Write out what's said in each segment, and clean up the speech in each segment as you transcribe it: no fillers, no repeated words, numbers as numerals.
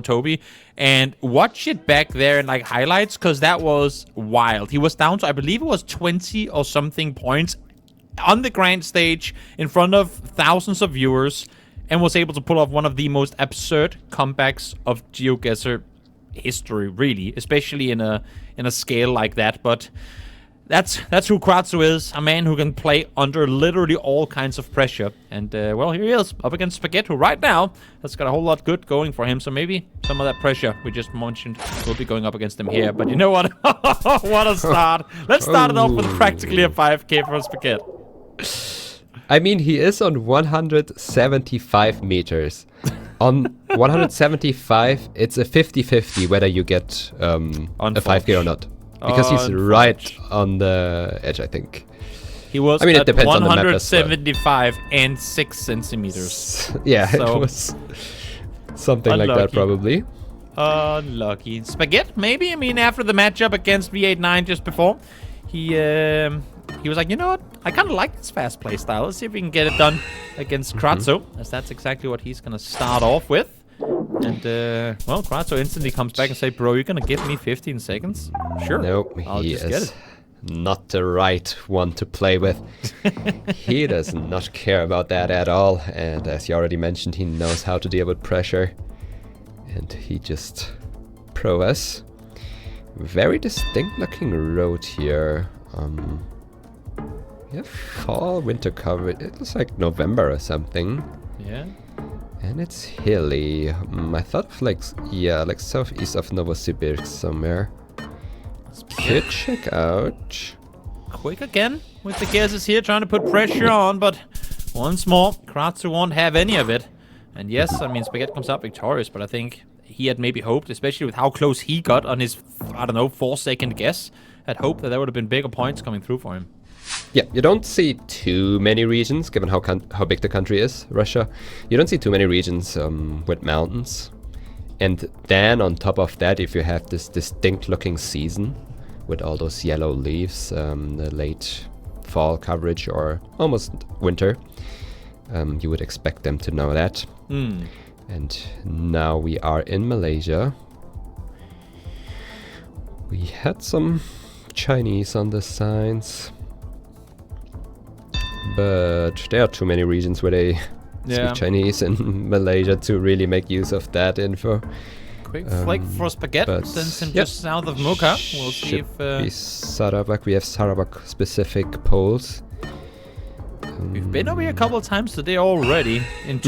Toby, and watch it back there in like highlights, because that was wild. He was down to, I believe it was 20 or something points on the grand stage in front of thousands of viewers, and was able to pull off one of the most absurd comebacks of GeoGuessr history, really, especially in a scale like that. But that's who Kratsooo is, a man who can play under literally all kinds of pressure. And, well, here he is, up against Sp4ghet, who right now has got a whole lot good going for him. So maybe some of that pressure we just mentioned will be going up against him here. But you know what? What a start. Let's start it off with practically a 5k for Sp4ghet. I mean, he is on 175 meters. On 175, it's a 50-50 whether you get a 5k or not. Because he's right on the edge, I think. He was I mean, at it depends 175 and 6 centimeters. Yeah, so it was something like that, probably. Unlucky. Sp4ghet, maybe? I mean, after the matchup against V89 just before, he was like, you know what? I kind of like this fast play style. Let's see if we can get it done against Kratsooo, as that's exactly what he's going to start off with. And, well, Kratsooo instantly comes back and say, bro, you're going to give me 15 seconds? Sure. Nope, he is not the right one to play with. He does not care about that at all. And as you already mentioned, he knows how to deal with pressure. And he just us. Very distinct looking road here. Yeah, fall, winter coverage. It looks like November or something. Yeah. And it's hilly. I thought of like southeast of Novosibirsk somewhere. Could check out. Quick again with the guesses here, trying to put pressure on, but once more, Kratsooo won't have any of it. And yes, I mean, Sp4ghet comes out victorious, but I think he had maybe hoped, especially with how close he got on his, I don't know, 4-second guess, had hoped that there would have been bigger points coming through for him. Yeah, you don't see too many regions, given how big the country is, Russia. You don't see too many regions with mountains. And then on top of that, if you have this distinct looking season with all those yellow leaves, the late fall coverage or almost winter, you would expect them to know that. And now we are in Malaysia. We had some Chinese on the signs. But there are too many regions where they speak Chinese in Malaysia to really make use of that info. Quick flick for Sp4ghet, sends him just south of Muka. We'll see if... be Sarawak. We have Sarawak specific polls. We've been over here a couple of times today already in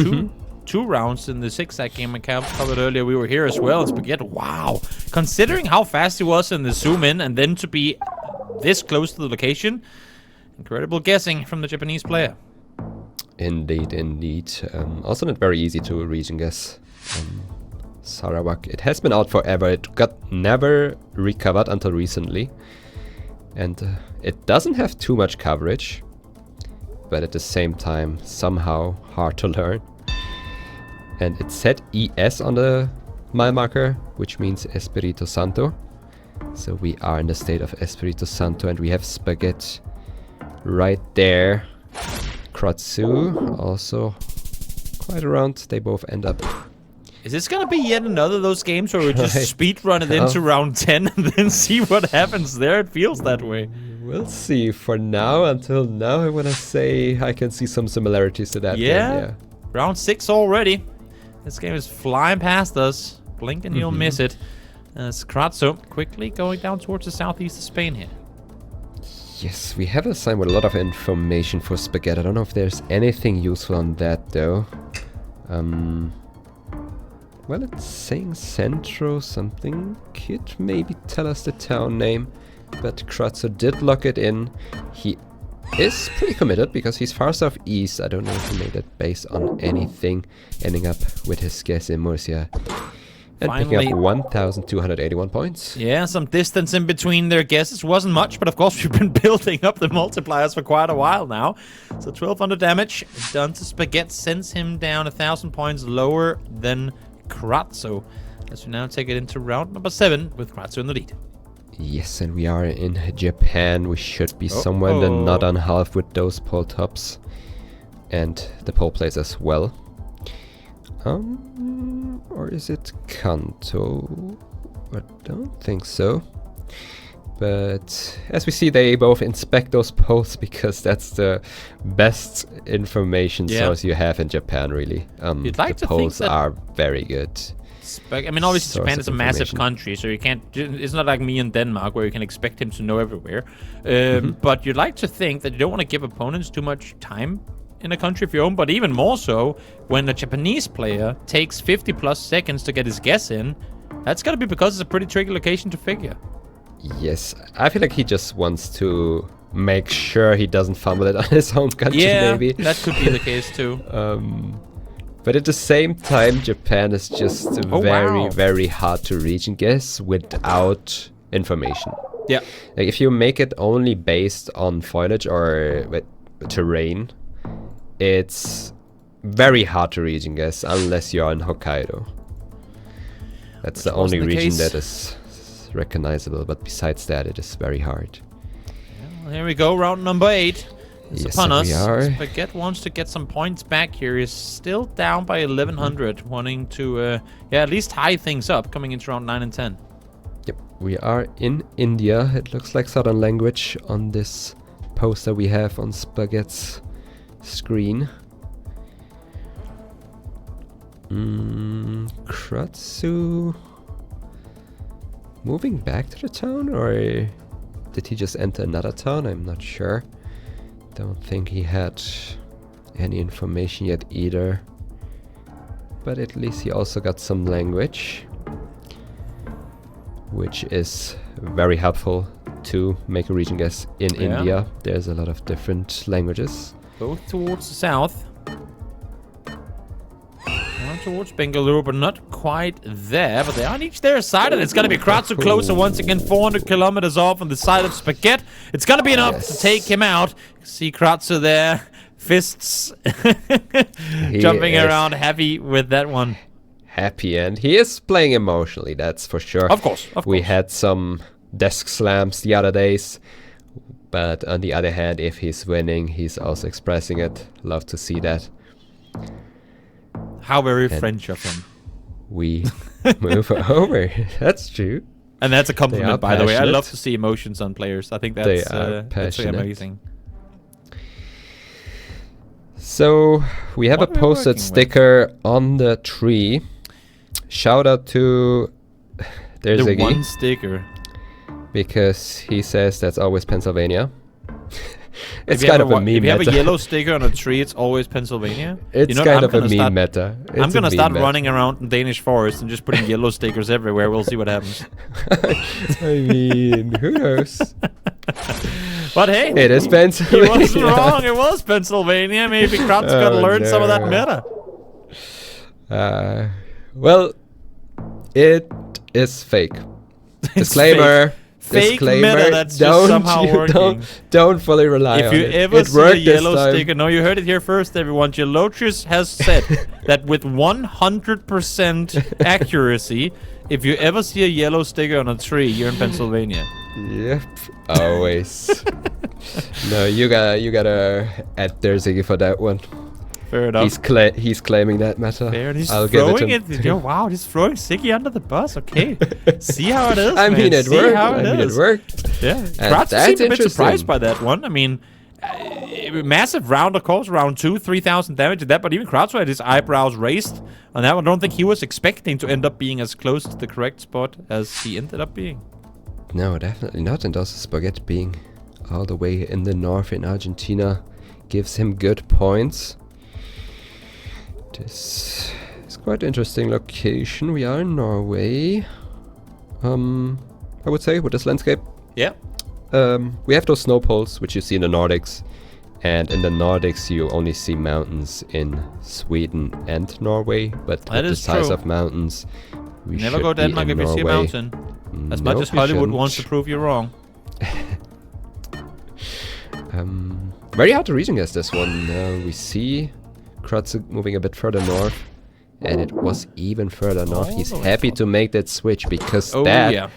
two rounds in the zigzag game I covered earlier. We were here as well, and Sp4ghet, wow. Considering how fast he was in the zoom in and then to be this close to the location, incredible guessing from the Japanese player. Indeed, indeed. Also not very easy to region guess. Sarawak, it has been out forever. It got never recovered until recently. And it doesn't have too much coverage, but at the same time, somehow hard to learn. And it said ES on the mile marker, which means Espirito Santo. So we are in the state of Espirito Santo, and we have Sp4ghet right there. Kratsooo also quite around. They both end up. Is this gonna be yet another of those games where we just speed run it into round 10 and then see what happens there? It feels that way. We'll see. For now, until now, I wanna say I can see some similarities to that. Yeah. Round 6 already. This game is flying past us. Blink and you'll miss it. As Kratsooo quickly going down towards the southeast of Spain here. Yes, we have a sign with a lot of information for Sp4ghet. I don't know if there's anything useful on that though. Well, it's saying Centro something. Could maybe tell us the town name. But Kratsooo did lock it in. He is pretty committed because he's far southeast. I don't know if he made it based on anything. Ending up with his guess in Murcia. And finally, picking up 1,281 points. Yeah, some distance in between their guesses. Wasn't much, but of course we've been building up the multipliers for quite a while now. So 1,200 damage done to Sp4ghet, sends him down 1,000 points lower than Kratsooo. As we now take it into round number 7 with Kratsooo in the lead. Yes, and we are in Japan. We should be somewhere in the northern half with those pole tops. And the pole plays as well. Or Or is it Kanto? I don't think so. But as we see, they both inspect those polls because that's the best information source you have in Japan, really. You'd like the to think polls that are very good. I mean, obviously source Japan of is a massive information. country, so you can't. It's not like me in Denmark where you can expect him to know everywhere. But you'd like to think that you don't want to give opponents too much time in a country of your own. But even more so, when a Japanese player takes 50+ seconds to get his guess in, that's got to be because it's a pretty tricky location to figure. Yes, I feel like he just wants to make sure he doesn't fumble it on his home country, maybe. That could be the case too. But at the same time, Japan is just very hard to reach and guess without information. Yeah. Like if you make it only based on foliage or terrain, it's very hard to reach and guess unless you're in Hokkaido. That's the only region that is recognizable, but besides that, it is very hard. Well, here we go, round number 8. It's upon us. Sp4ghet wants to get some points back here. He's still down by 1100, wanting to at least tie things up coming into round 9 and 10. Yep, we are in India. It looks like Southern language on this poster we have on Sp4ghet's screen. Kratsooo moving back to the town, or did he just enter another town? I'm not sure. Don't think he had any information yet either. But at least he also got some language, which is very helpful to make a region guess in India. There's a lot of different languages. Both towards the south. Down towards Bengaluru, but not quite there. But they are on each their side, and it's going to be Kratsooo closer once again, 400 kilometers off on the side of Sp4ghet. It's going to be enough to take him out. See Kratsooo there, fists jumping around heavy with that one. Happy, and he is playing emotionally, that's for sure. Of course. We had some desk slams the other days, but on the other hand, if he's winning, he's also expressing it. Love to see that. How very French of him. We move over. That's true. And that's a compliment, by the way. I passionate. love to see emotions on players. I think that's really amazing. So we have a posted sticker on the tree. Shout out to there's the Iggy, one sticker, because he says that's always Pennsylvania. It's if kind of a meme If you have meta. a yellow sticker on a tree, it's always Pennsylvania. It's kind of a meme meta. I'm gonna start running around in Danish forest and just putting yellow stickers everywhere. We'll see what happens. I mean, who knows? But hey, It is Pennsylvania. he wasn't wrong. It was Pennsylvania. Maybe Kratsooo got to learn some of that meta. Well, it is fake. Disclaimer. Fake meta that's just somehow working. Don't fully rely on it. If you ever It see a worked this yellow time. sticker, no, you heard it here first, everyone. Geologius has said that with 100% accuracy, if you ever see a yellow sticker on a tree, you're in Pennsylvania. Yep, always. No, you gotta add Ziggy for that one. Fair enough. He's claiming that meta. Fair, and he's I'll give throwing it to him. Yo, wow, he's throwing Ziggy under the bus. Okay, see how it is. I mean, it See worked. how It worked. Yeah, Kratsooo seemed a bit surprised by that one. I mean, massive round, of course, round 2, 3,000 damage to that, but even Kratsooo had his eyebrows raised on that one. I don't think he was expecting to end up being as close to the correct spot as he ended up being. No, definitely not. And also Sp4ghet being all the way in the north in Argentina gives him good points. This is quite an interesting location. We are in Norway. I would say with this landscape. Yeah. We have those snow poles which you see in the Nordics, and in the Nordics you only see mountains in Sweden and Norway, but That with the is size true. of mountains, we Never should go be Denmark in if you see a Norway. mountain. As much Nope, as you Hollywood wants to shouldn't. prove you wrong. Very hard to region guess this one. We see Kratsooo moving a bit further north, and it was even further north. He's the way happy to make that switch because Oh, that yeah.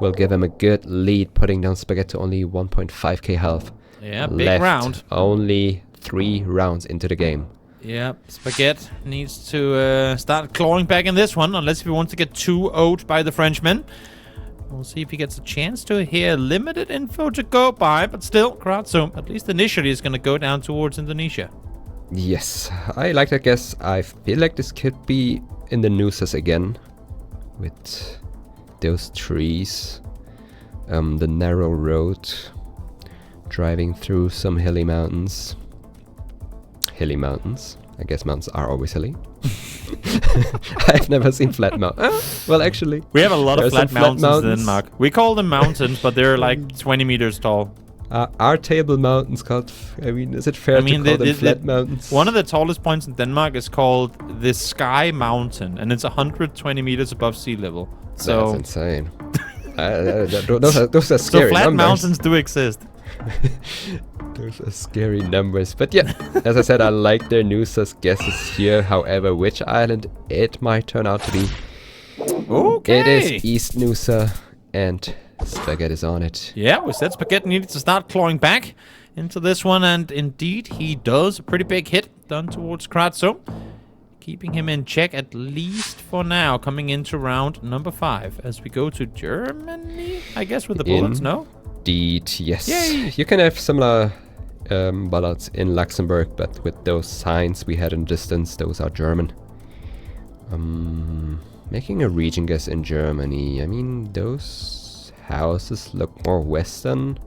will give him a good lead, putting down Sp4ghet to only 1.5k health. Yeah, big Left round. only 3 rounds into the game. Yeah, Sp4ghet needs to start clawing back in this one, unless he wants to get 2-0'd by the Frenchmen. We'll see if he gets a chance to here. Limited info to go by, but still, Kratsooo, at least initially, is going to go down towards Indonesia. Yes, I like that guess. I feel like this could be in the nooses again. With those trees. The narrow road. Driving through some hilly mountains. Hilly mountains. I guess mountains are always hilly. I've never seen flat mountains. Well, actually, we have a lot of flat mountains in Denmark. We call them mountains, but they're like 20 meters tall. Are Table Mountains called? I mean, is it fair to call them flat mountains? One of the tallest points in Denmark is called the Sky Mountain, and it's 120 meters above sea level. So that's insane. Those are scary numbers. So flat mountains do exist. Those are scary numbers. But yeah, as I said, I like their nooses guesses here. However, which island it might turn out to be. Okay. It is East Noosa, and Sp4ghet is on it. Yeah, we said Sp4ghet needed to start clawing back into this one, and indeed he does. A pretty big hit done towards Kratsooo, keeping him in check at least for now, coming into round number 5 as we go to Germany, I guess, with the bullets, no? Indeed, yes. Yay. You can have similar ballots in Luxembourg, but with those signs we had in distance, those are German. Making a region guess in Germany. I mean, those houses look more western,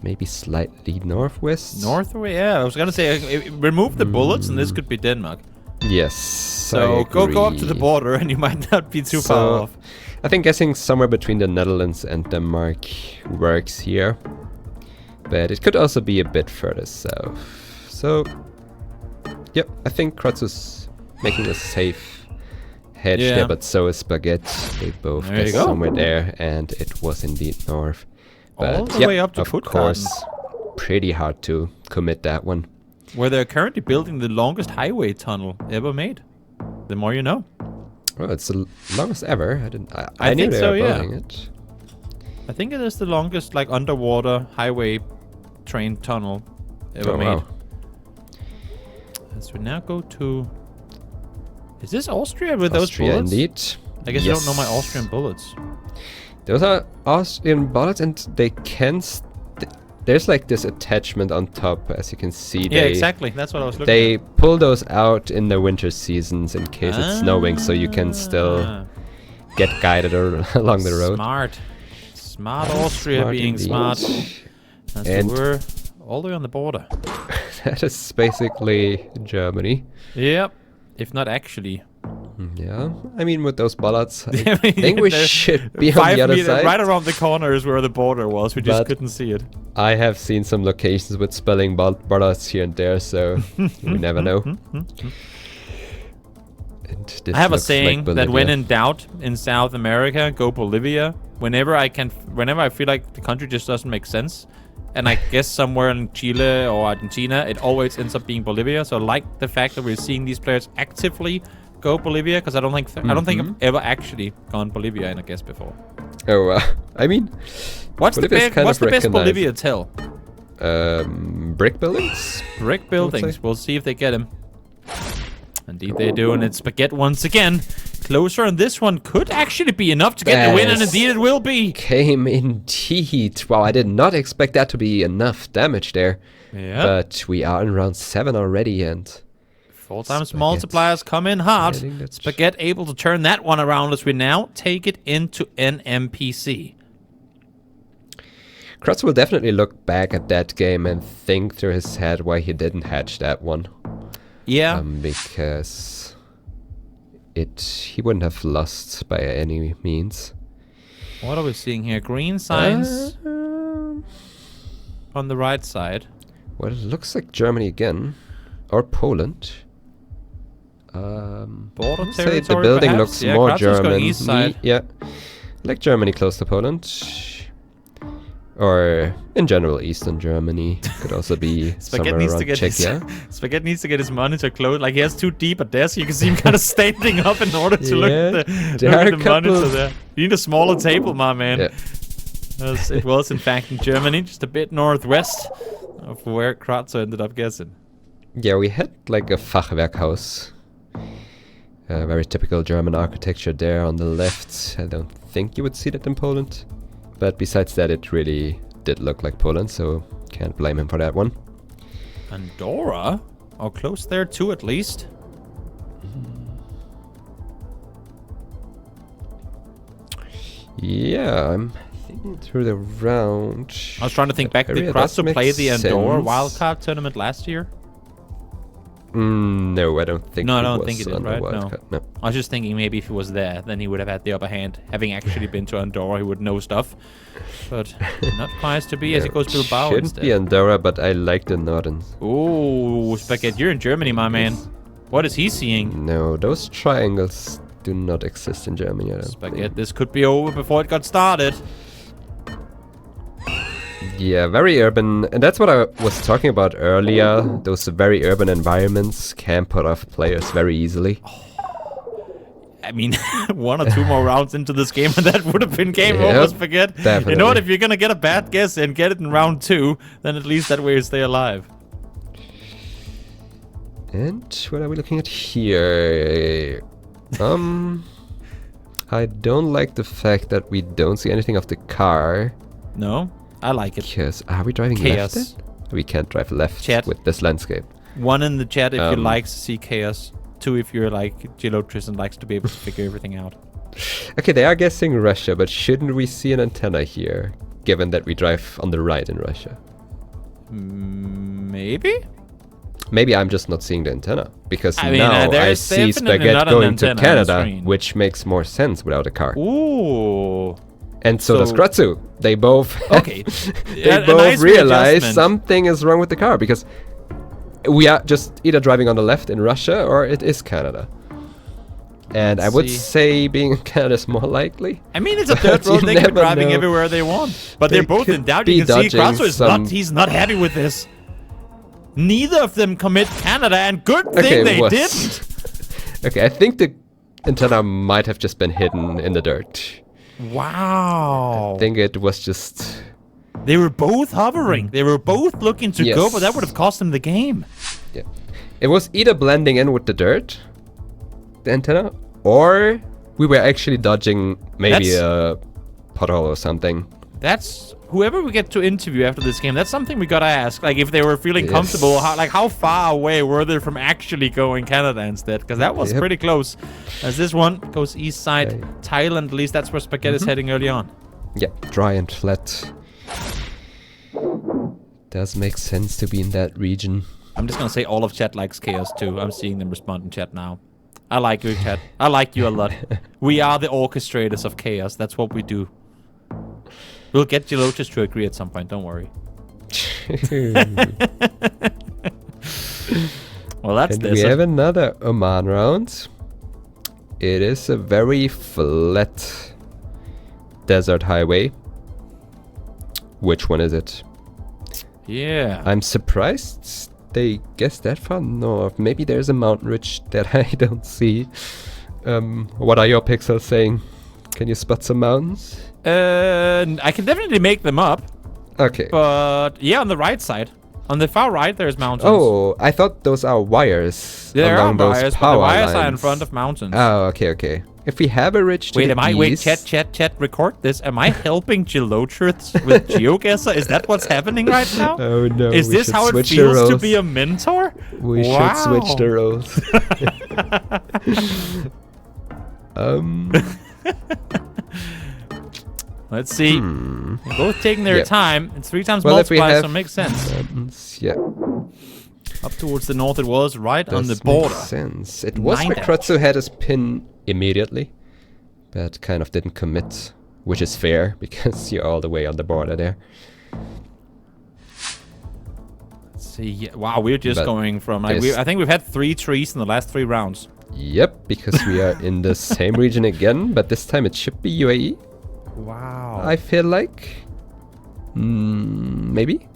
maybe slightly northwest. Northwest, yeah. I was gonna say remove the bullets, and this could be Denmark. Yes. So go up to the border, and you might not be too far off. I think guessing somewhere between the Netherlands and Denmark works here, but it could also be a bit further south. So, yep, I think Kratsoo's making a safe hedge there, but so is Sp4ghet. They both guessed somewhere there, and it was indeed north. But all the way up to of course, pretty hard to commit that one. Where they're currently building the longest highway tunnel ever made. The more you know. Well, it's the longest ever. I knew they were building it. I think it is the longest, like, underwater highway train tunnel ever made. Wow. As we now go to... Is this Austria with those bullets? Indeed. I guess you don't know my Austrian bullets. Those are Austrian bullets, and they can... There's like this attachment on top, as you can see. Yeah, exactly. That's what I was looking at. They pull those out in the winter seasons in case it's snowing, so you can still get guided along the road. Smart Austria being smart. And we're all the way on the border. That is basically Germany. Yep, if not actually. Yeah, I mean, with those bullets, I think we should be on the other side. Right around the corner is where the border was. We just couldn't see it. I have seen some locations with spelling bullets here and there, so we never know. I have a saying that when in doubt in South America, go Bolivia. Whenever I feel like the country just doesn't make sense, and I guess somewhere in Chile or Argentina, it always ends up being Bolivia. So I like the fact that we're seeing these players actively go Bolivia, because I don't think I've ever actually gone Bolivia in a guess before. Oh, I mean, what's the best Bolivia tell? Brick buildings. Brick buildings. We'll see if they get him. Indeed, they do, and it's Sp4ghet once again. Closer, and this one could actually be enough to get the win, and indeed it will be. Came indeed. Wow, I did not expect that to be enough damage there. Yeah. But we are in round 7 already, and 4 times multipliers come in hard. Sp4ghet able to turn that one around as we now take it into NMPC. Kratsooo will definitely look back at that game and think through his head why he didn't hatch that one. Yeah. Because he wouldn't have lost by any means. What are we seeing here? Green signs on the right side. Well, it looks like Germany again. Or Poland. Border say territory, the building perhaps? looks more Kratsoo's German. East side. Yeah, like Germany close to Poland, or in general Eastern Germany. Could also be somewhere around Czechia. Sp4ghet needs to get his monitor closed. Like, he has too deep a desk. You can see him kind of standing up in order to look at the monitor there. You need a smaller table, my man. Yeah. It was in fact in Germany, just a bit northwest of where Kratsooo ended up guessing. Yeah, we had like a Fachwerkhaus. Very typical German architecture there on the left. I don't think you would see that in Poland. But besides that, it really did look like Poland, so can't blame him for that one. Andorra? Oh, close there too, at least. Yeah, I'm thinking through the round. I was trying to think back. Did Kratsooo play the Andorra wildcard tournament last year? No, I don't think. No, I don't think he did, right? No. No. I was just thinking maybe if he was there, then he would have had the upper hand. Having actually been to Andorra, he would know stuff. But not quite to be as he goes Bilbao Shouldn't instead. be Andorra, but I like the Northern. Ooh, Sp4ghet, you're in Germany, my man. What is he seeing? No, those triangles do not exist in Germany. I don't think. Sp4ghet, this could be over before it got started. Yeah, very urban, and that's what I was talking about earlier. Those very urban environments can put off players very easily. I mean, 1 or 2 more rounds into this game, and that would have been game over, Sp4ghet. Definitely. You know what? If you're gonna get a bad guess and get it in round 2, then at least that way you stay alive. And what are we looking at here? I don't like the fact that we don't see anything of the car. No, I like it. Because are we driving Chaos. left then? We can't drive left Chat. with this landscape. 1 in the chat if you like to see chaos. 2 if you're like Geolotris and likes to be able to figure everything out. Okay, they are guessing Russia, but shouldn't we see an antenna here, given that we drive on the right in Russia? Maybe? Maybe I'm just not seeing the antenna, because I mean, now I there's see definitely Sp4ghet not an going to antenna on the Canada, screen. which makes more sense without a car. Ooh. And so does Kratsooo. They both Okay. they A both nice realize readjustment. something is wrong with the car, because we are just either driving on the left in Russia or it is Canada. And I would say being in Canada is more likely. I mean, it's a dirt road. You They can be never driving know. everywhere they want. But They they're both could in doubt. be You can see dodging Kratsooo is some- he's not happy with this. Neither of them commit Canada, and good Okay, thing they what? didn't. Okay, I think the antenna might have just been hidden in the dirt. Wow. I think it was just... They were both hovering. They were both looking to go, Yes. but that would have cost them the game. Yeah. It was either blending in with the dirt, the antenna, or we were actually dodging maybe a pothole or something. That's whoever we get to interview after this game. That's something we gotta ask. Like if they were feeling comfortable, how far away were they from actually going Canada instead? Because that was pretty close. As this one goes east side, Thailand. At least that's where Sp4ghet is heading early on. Yeah, dry and flat. Does make sense to be in that region. I'm just gonna say all of chat likes chaos too. I'm seeing them respond in chat now. I like you, chat. I like you a lot. We are the orchestrators of chaos. That's what we do. We'll get Geolotris to agree at some point. Don't worry. Well, that's And this. we have another Oman round. It is a very flat desert highway. Which one is it? Yeah. I'm surprised they guessed that far north. Maybe there's a mountain ridge that I don't see. What are your pixels saying? Can you spot some mountains? I can definitely make them up. Okay. But yeah, on the right side. On the far right, there's mountains. Oh, I thought those are wires. There are along those wires, but the power wires are in lines. front of mountains. Oh, okay, okay. If we have a ridge to Wait, the wait, east... chat, record this. Am I helping Geolotris with GeoGuessr? Is that what's happening right now? Oh no, Is we this should how it switch the feels to roles. be a mentor? We should switch the roles. Let's see. They're both taking their time. It's 3 times Well, if we multiply, have so it makes sense. Yeah. Up towards the north it was, right on the Does border. make sense. It was 9 where Kratsooo had his pin immediately, but kind of didn't commit, which is fair because you're all the way on the border there. Let's see. Wow, we're just But going from... Like, this- I think we've had 3 trees in the last 3 rounds. Yep, because we are in the same region again, but this time it should be UAE. Wow. I feel like... maybe?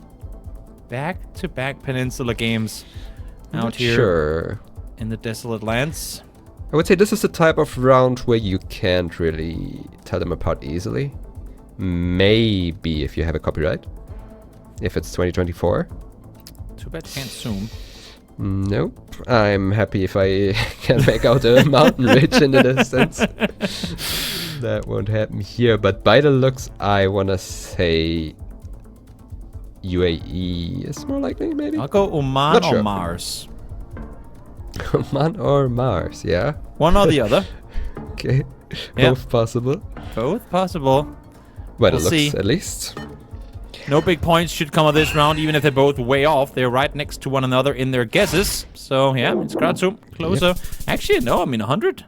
Back-to-back Peninsula games out Not here sure. in the desolate lands. I would say this is the type of round where you can't really tell them apart easily. Maybe if you have a copyright. If it's 2024. Too bad can't zoom. Nope. I'm happy if I can make out a mountain ridge in the distance. That won't happen here, but by the looks, I wanna say UAE is more likely, maybe? I'll go Oman Not or sure. Mars. Oman or Mars, yeah? One or the other. Okay. Yeah. Both possible. Both possible. By the We'll looks, see. at least. No big points should come of this round, even if they're both way off. They're right next to one another in their guesses. So, yeah, it's Kratsooo closer. Yep. Actually, no, I mean 100.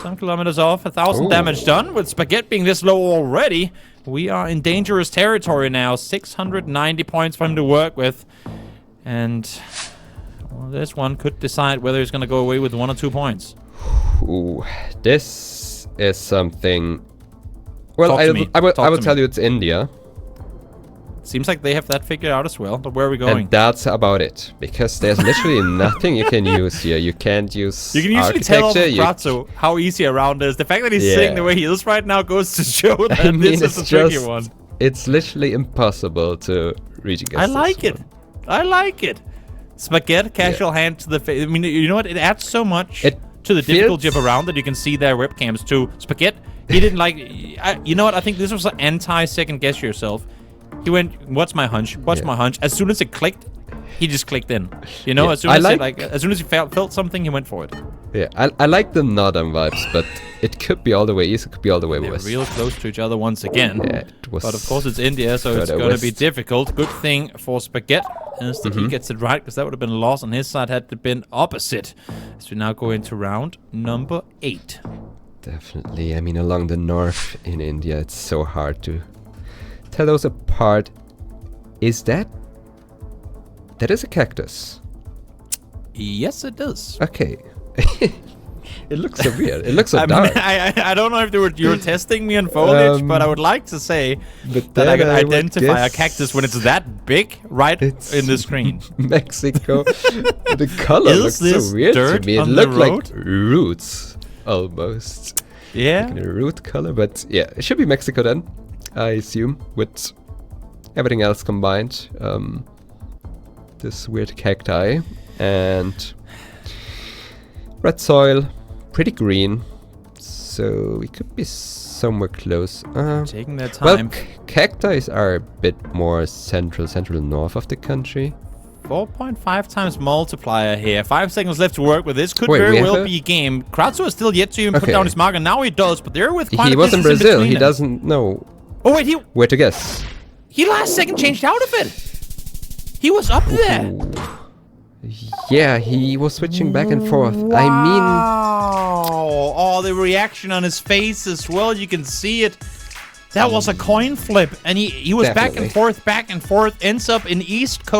Some kilometers off, 1,000 Ooh. damage done. With Sp4ghet being this low already, we are in dangerous territory now. 690 points for him to work with. And well, this one could decide whether he's going to go away with 1 or 2 points. Ooh, this is something... Well, Talk to me. I will Talk to tell me. you it's India. Seems like they have that figured out as well. But where are we going? And that's about it. Because there's literally nothing you can use here. You can't use You can usually tell off architecture. Kratsooo how easy a round is. The fact that he's Yeah. sitting the way he is right now goes to show that I mean, this is a it's tricky just- one. It's literally impossible to reach against I this like it. one. I like it. Sp4ghet, casual hand to the face. I mean, you know what? It adds so much It to the feels- difficulty of a round that you can see their webcams too. Sp4ghet, he didn't like... you know what? I think this was an anti-second guess yourself. He went, what's my hunch? What's Yeah. my hunch? As soon as it clicked, he just clicked in. You know, Yeah, as soon I as like- he felt something, he went for it. Yeah, I like the northern vibes, but it could be all the way east, it could be all the way They're west. real close to each other once again. Yeah, it was But of course it's India, so it's further going to be west. difficult. Good thing for Sp4ghet is that Mm-hmm. he gets it right, because that would have been a loss on his side had it been opposite. So we now go into round number 8. Definitely. I mean, along the north in India, it's so hard to tell those apart. Is that... That is a cactus. Yes, it does. Okay. It looks so weird. It looks so I mean, dark. I don't know if you were testing me on foliage, but I would like to say But that I then can would identify a guess cactus when it's that big right it's in the screen. Mexico. The color Is looks this so weird to dirt me. It on the looked like road? roots, almost. Yeah. Like a root color, but yeah, it should be Mexico then, I assume, with everything else combined. This weird cacti and red soil, pretty green, so we could be somewhere close. Taking their Well, time. cacti are a bit more central north of the country. 4.5 times multiplier here. 5 seconds left to work with. This could Wait, very we well have be a game. Kratsooo is still yet to even put Okay. down his marker. Now he does, but they're with quite He a was in distance Brazil. between He them. doesn't know Oh wait, where to guess. he last second changed out of it. He was up there. Ooh. Yeah, he was switching back and forth. Wow. I mean, Oh, the reaction on his face as well. You can see it. That was a coin flip, and he was Definitely. back and forth, ends up in East Coast.